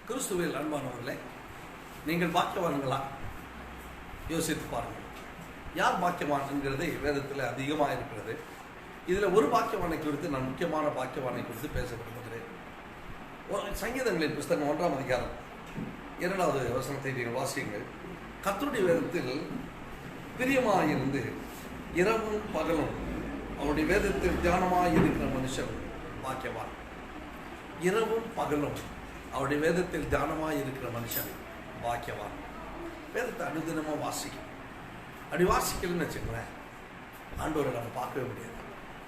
கிறிஸ்துவில் அன்பானவர்களே, நீங்கள் பாக்கியவான்களா? யோசித்து பாருங்கள். யார் பாக்கியவான் என்கிறது வேதத்தில் அதிகமாக இருக்கிறது. இதில் ஒரு பாக்கியவானை குறித்து நான் முக்கியமான பாக்கியவானை குறித்து பேச விரும்புகிறேன். சங்கீதங்களின் புஸ்தகம் 1ஆம் அதிகாரம் 2வது வசனத்தை நீங்கள் வாசியுங்கள். கர்த்தருடைய வேதத்தில் பிரியமாயிருந்து இரவும் பகலும் அவருடைய வேதத்தில் தியானமாக இருக்கிற மனுஷன் பாக்கியவான். இரவும் பகலும் அவருடைய வேதத்தில் தியானமாக இருக்கிற மனுஷன் பாக்கியவான். வேதத்தை அனுதினமாக வாசிக்கணும். அப்படி வாசிக்கலன்னு வச்சுங்களேன், ஆண்டவரை நம்ம பார்க்கவே முடியாது.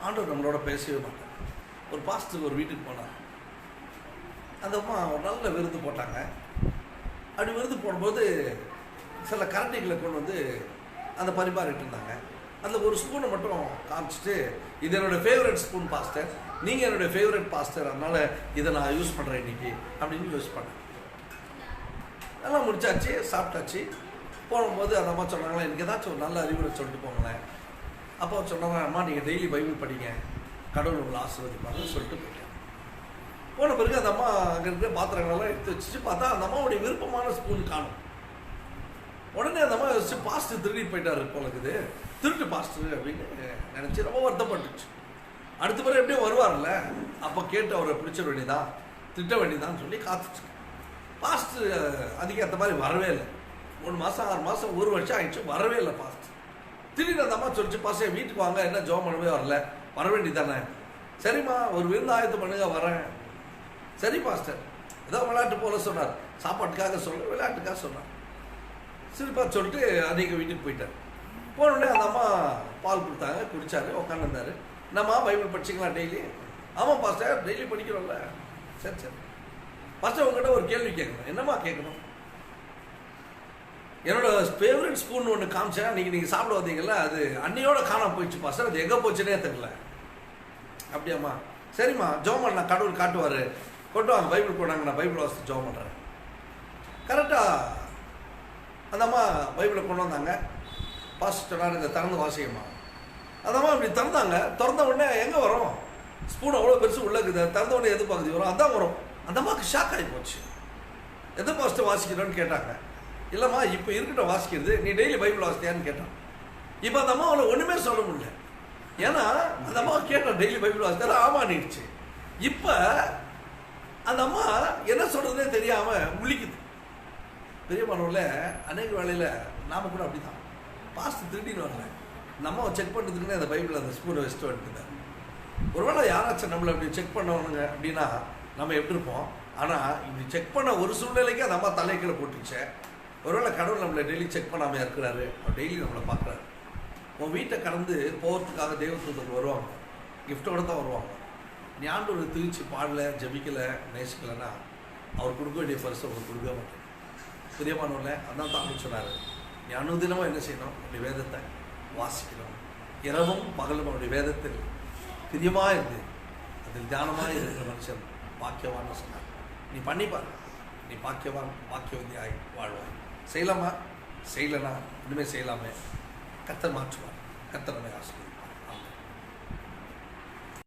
ஆண்டவர் நம்மளோட பேசவே மாட்டார். ஒரு பாஸ்டர் ஒரு வீட்டுக்கு போனார். அந்த அம்மா ஒரு நல்ல விருது போட்டாங்க. அப்படி விருது போடும்போது சில கரண்டிகளை கொண்டு வந்து அந்த பரிமாறிட்டு இருந்தாங்க. அதில் ஒரு ஸ்பூனை மட்டும் காமிச்சிட்டு, இது என்னோடய ஃபேவரட் ஸ்பூன் பாஸ்டர், நீங்கள் என்னுடைய ஃபேவரட் பாஸ்டர், அதனால் இதை நான் யூஸ் பண்ணுறேன் இன்றைக்கி அப்படின்னு யூஸ் பண்ணேன். நல்லா முடிச்சாச்சு, சாப்பிட்டாச்சு. போகும்போது அந்த அம்மா சொன்னாங்களா, எனக்கு ஏதாச்சும் ஒரு நல்ல அறிவுரை சொல்லிட்டு போங்களேன். அப்போ சொன்னாங்க, அம்மா நீங்கள் டெய்லி பைபிள் படிங்க, கடவுள் உங்களை ஆசீர்வதிப்பாங்கன்னு சொல்லிட்டு போயிட்டேன். போன பிறகு அந்த அம்மா அங்கே இருக்கிற பாத்திரங்களெல்லாம் எடுத்து வச்சுட்டு பார்த்தா அந்த அம்மாவுடைய விருப்பமான ஸ்பூன் காணும். உடனே அந்த அம்மா வச்சு பாஸ்டர் திருடிட்டு போயிட்டாரு போலக்குது, திருட்டு பாஸ்டர் அப்படின்னு நினச்சி ரொம்ப வருத்தப்பட்டுச்சு. அடுத்த பிறகு எப்படியும் வருவார்ல, அப்போ கேட்டு அவரை பிடிச்ச வேண்டியதான், திட்ட வேண்டியதான்னு சொல்லி காத்துச்சு. பாஸ்டர் அதுக்கேற்ற மாதிரி வரவே இல்லை. 3 மாதம் 6 மாதம் 1 வருஷம் ஆயிடுச்சு, வரவே இல்லை பாஸ்டர். திடீர்னு அந்த அம்மா சொல்லிச்சு, பாஸ்டர் வீட்டுக்கு வாங்க, என்ன ஜோம் பண்ணவே வரல, வர வேண்டியதானே. சரிம்மா, ஒரு விருந்து ஆயத்தம் பண்ணுங்க, வரேன். சரி பாஸ்டர், ஏதோ விளையாட்டு போல சொன்னார், சாப்பாட்டுக்காக சொல்ல விளையாட்டுக்காக சொன்னார். சிரிப்பா சொல்லிட்டு அன்றைக்கி வீட்டுக்கு போயிட்டார். போனோடனே அந்த அம்மா பால் கொடுத்தாங்க, குடித்தாரு, உட்காந்துருந்தாரு. என்னம்மா பைபிள் படிச்சிங்களா டெய்லி? ஆமாம் பாஸ்டர், டெய்லி படிக்கிறோம்ல. சரி சரி பாஸ்டர், உங்கள்கிட்ட ஒரு கேள்வி கேட்கணும். என்னம்மா கேட்கணும்? என்னோட ஃபேவரட் ஸ்பூன் ஒன்று காமிச்சேன், அன்றைக்கி நீங்கள் சாப்பிட வந்தீங்கல்ல, அது அன்னையோட காணாம போயிடுச்சு பாஸ்டர், அது எங்கே போச்சுன்னே தெரியல. அப்படியாம்மா, சரிம்மா, ஜோம் பண்ண கடவுள் காட்டுவார், கொண்டு வாங்க பைபிள் போனாங்க, நான் பைபிள் வாசித்து ஜோம் பண்ணுறேன். கரெக்டாக அந்த அம்மா பைபிளை கொண்டு வந்தாங்க. பாஸ்டர் சொன்னார், இந்த திறந்து வாசிக்கம்மா. அந்த அம்மா இப்படி திறந்தாங்க. திறந்த உடனே எங்கே வரும்? ஸ்பூன் அவ்வளோ பெருசு உள்ள இருக்குது, திறந்த உடனே எது பகுதி வரும்? அதான் வரும். அந்த அம்மாவுக்கு ஷாக் ஆகி போச்சு. எதை பாஸ்டர் வாசிக்கிறோன்னு கேட்டாங்க. இல்லைம்மா, இப்போ இருக்கிட்ட வாசிக்கிறது, நீ டெய்லி பைபிள் வாசித்தியான்னு கேட்டான். இப்போ அந்த அம்மா அவளை ஒன்றுமே சொல்ல முடியல. ஏன்னா அந்த அம்மாவை கேட்டான், டெய்லி பைபிள் வாசித்தாரு, ஆமான்னுடுச்சு. இப்போ அந்த அம்மா என்ன சொல்கிறதுனே தெரியாமல் முழிக்குது. பெரியமானவர்கள அநேக வேளையில் நாம் கூட அப்படி தான். பாஸ்டர் திருடின்னு வரல, இந்த அம்மாவை செக் பண்ணுறதுக்குன்னு அந்த பைபிளில் அந்த ஸ்பூனை வச்சுட்டு வந்துட்டுதான். ஒருவேளை யாராச்சும் நம்மளை அப்படி செக் பண்ணவனுங்க அப்படின்னா நம்ம எப்படி இருப்போம்? ஆனால் இப்படி செக் பண்ண ஒரு சூழ்நிலைக்கு அந்த அம்மா தலைக்கீழே போட்டுச்சு. ஒருவேளை கடவுள் நம்மளை டெய்லி செக் பண்ணாமல் இருக்கிறாரு, டெய்லி நம்மளை பார்க்குறாரு. உன் வீட்டை கடந்து போகிறதுக்காக தெய்வத்தூதர் வருவாங்க, கிஃப்டோடு தான் வருவாங்க. நீ ஆண்டவர் திருச்சி பாடலை, ஜபிக்கலை, நேசிக்கலைன்னா அவர் கொடுக்க வேண்டிய பரிசு அவர் கொடுக்க மாட்டேன். பிரியமானவர்களே, அதான் தான் அப்படி சொன்னார், நீ அனுதினமாக என்ன செய்யணும்? அப்படி வேதத்தை வாசிக்கணும். இரவும் பகலும் அவருடைய வேதத்தில் பிரியமாக இருந்து அதில் தியானமாக இருக்கிற மனுஷன் பாக்கியவான்னு சொன்னார். நீ பண்ணிப்பார், நீ பாக்கியவான் பாக்கியவதியாய் வாழ்வாய். செய்யலாமா? செய்யலைன்னா இனிமேல் செய்யலாமே. கர்த்தர் மாற்றுவார். கர்த்தர் நம்மை ஆசீர்வதிப்பார்.